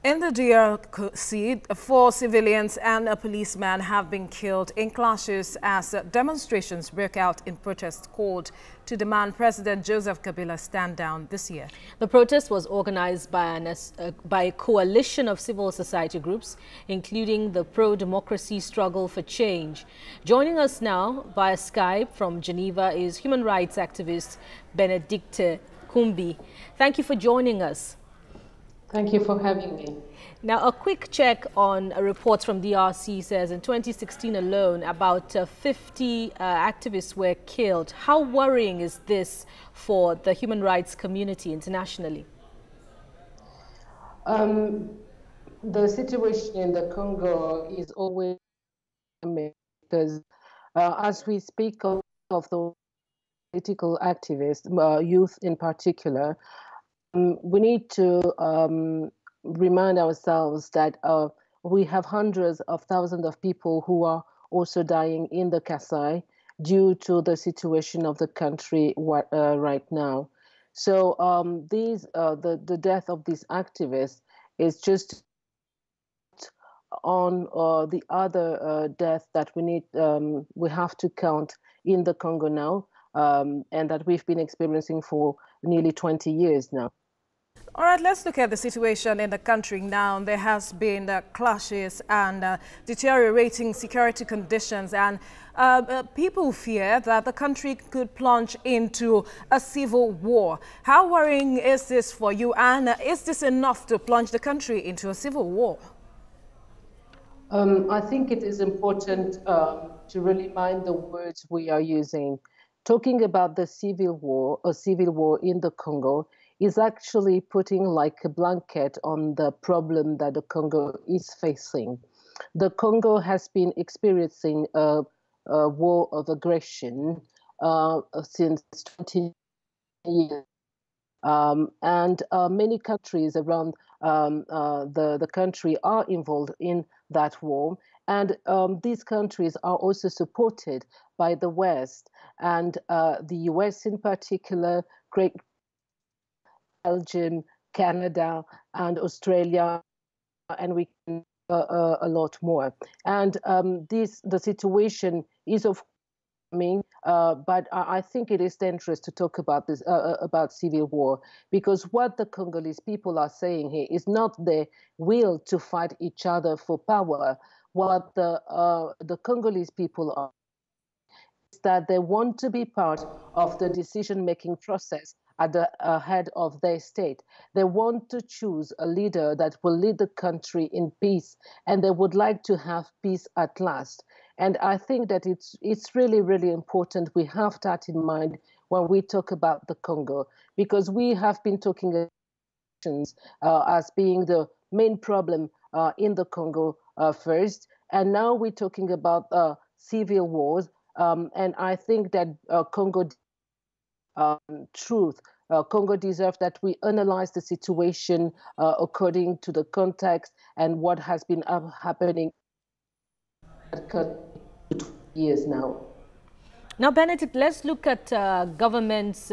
In the DRC, 4 civilians and a policeman have been killed in clashes as demonstrations broke out in protest called to demand President Joseph Kabila stand down this year. The protest was organized by a coalition of civil society groups, including the pro-democracy struggle for change. Joining us now via Skype from Geneva is human rights activist Benedicte Kumbi. Thank you for joining us. Thank you for having me. Now, a quick check on reports from DRC says in 2016 alone, about 50 activists were killed. How worrying is this for the human rights community internationally? The situation in the Congo is always because as we speak of the political activists, youth in particular, we need to remind ourselves that we have hundreds of thousands of people who are also dying in the Kasai due to the situation of the country right now. So the death of these activists is just on the other death that we have to count in the Congo now, and that we've been experiencing for nearly 20 years now. All right, let's look at the situation in the country now. There has been clashes and deteriorating security conditions, and people fear that the country could plunge into a civil war. How worrying is this for you, and is this enough to plunge the country into a civil war? I think it is important to really mind the words we are using. Talking about the civil war, a civil war in the Congo, is actually putting like a blanket on the problem that the Congo is facing. The Congo has been experiencing a war of aggression since 20 years. And many countries around the country are involved in that war. And these countries are also supported by the West, and the US in particular, Great Belgium, Canada, and Australia, and we can a lot more. And the situation is of course, but I think it is dangerous to talk about this about civil war, because what the Congolese people are saying here is not their will to fight each other for power. What the Congolese people are is that they want to be part of the decision-making process at the head of their state. They want to choose a leader that will lead the country in peace, and they would like to have peace at last. And I think that it's really, really important we have that in mind when we talk about the Congo, because we have been talking about elections as being the main problem in the Congo first, and now we're talking about civil wars. And I think that Congo Congo deserves that we analyze the situation according to the context and what has been happening for 2 years now. Now, Benedict, let's look at government's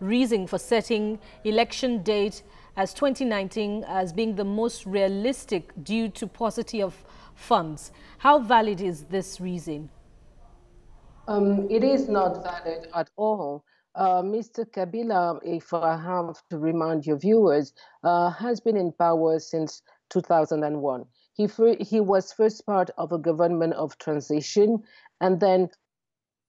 reason for setting election date as 2019 as being the most realistic due to paucity of funds. How valid is this reason? It is not valid at all. Mr. Kabila, if I have to remind your viewers, has been in power since 2001. He was first part of a government of transition, and then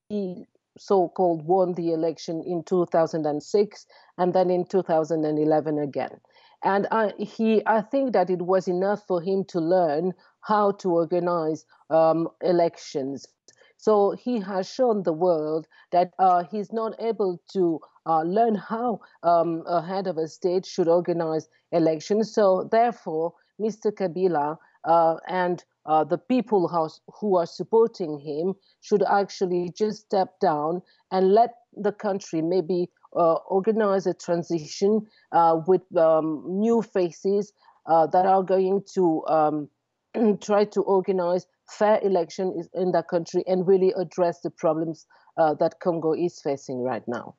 he so-called won the election in 2006, and then in 2011 again. And I think that it was enough for him to learn how to organize elections. So he has shown the world that he's not able to learn how a head of a state should organize elections. So therefore, Mr. Kabila and the people who are supporting him should actually just step down and let the country maybe organize a transition with new faces that are going to try to organize fair election in that country and really address the problems that Congo is facing right now.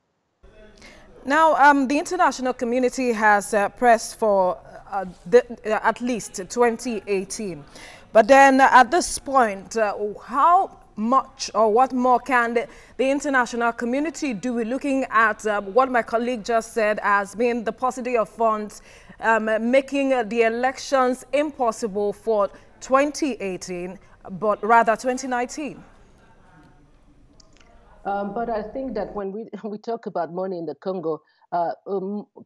Now, the international community has pressed for at least 2018. But then at this point, how much or what more can the international community do, looking at what my colleague just said as being the paucity of funds, making the elections impossible for 2018, but rather 2019? But I think that when we talk about money in the Congo,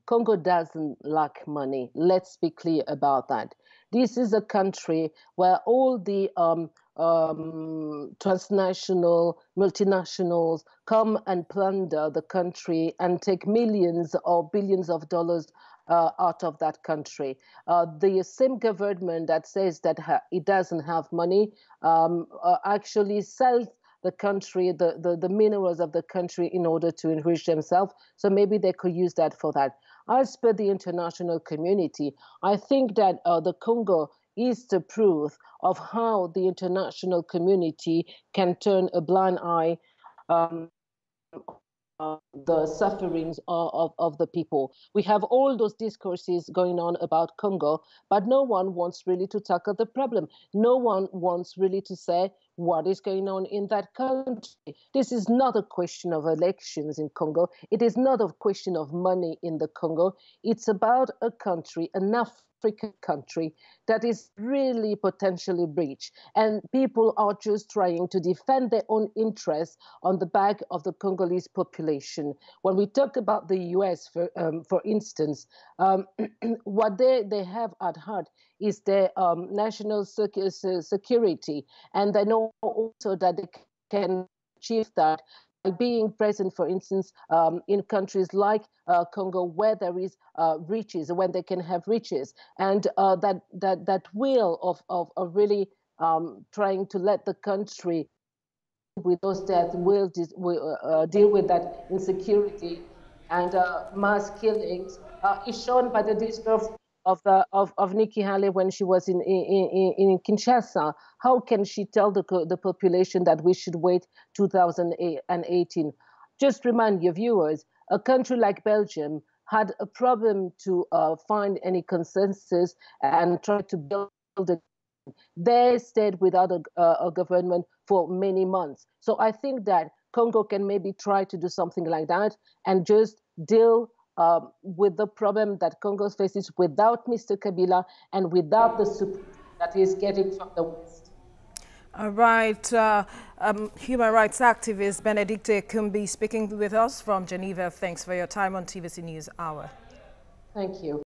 Congo doesn't lack money. Let's be clear about that. This is a country where all the transnational, multinationals come and plunder the country and take millions or billions of dollars out of that country. The same government that says that it doesn't have money actually sells the country, the minerals of the country in order to enrich themselves. So maybe they could use that for that. As per the international community, I think that the Congo is the proof of how the international community can turn a blind eye the sufferings of the people. We have all those discourses going on about Congo, but no one wants really to tackle the problem. No one wants really to say what is going on in that country. This is not a question of elections in Congo. It is not a question of money in the Congo. It's about a country, an African country that is really potentially rich, and people are just trying to defend their own interests on the back of the Congolese population. When we talk about the US, for instance, what they have at heart is their national security, and they know also that they can achieve that by being present, for instance, in countries like Congo, where there is riches, when they can have riches, and that will of really trying to let the country with those that will deal with that insecurity and mass killings is shown by the discourse of Nikki Haley when she was in Kinshasa. How can she tell the population that we should wait 2018? Just remind your viewers, a country like Belgium had a problem to find any consensus and try to build it. They stayed without a government for many months. So I think that Congo can maybe try to do something like that and just deal with the problem that Congo faces without Mr. Kabila and without the support that he's getting from the West. All right. Human rights activist Benedicte Kumbi speaking with us from Geneva. Thanks for your time on TVC News Hour. Thank you.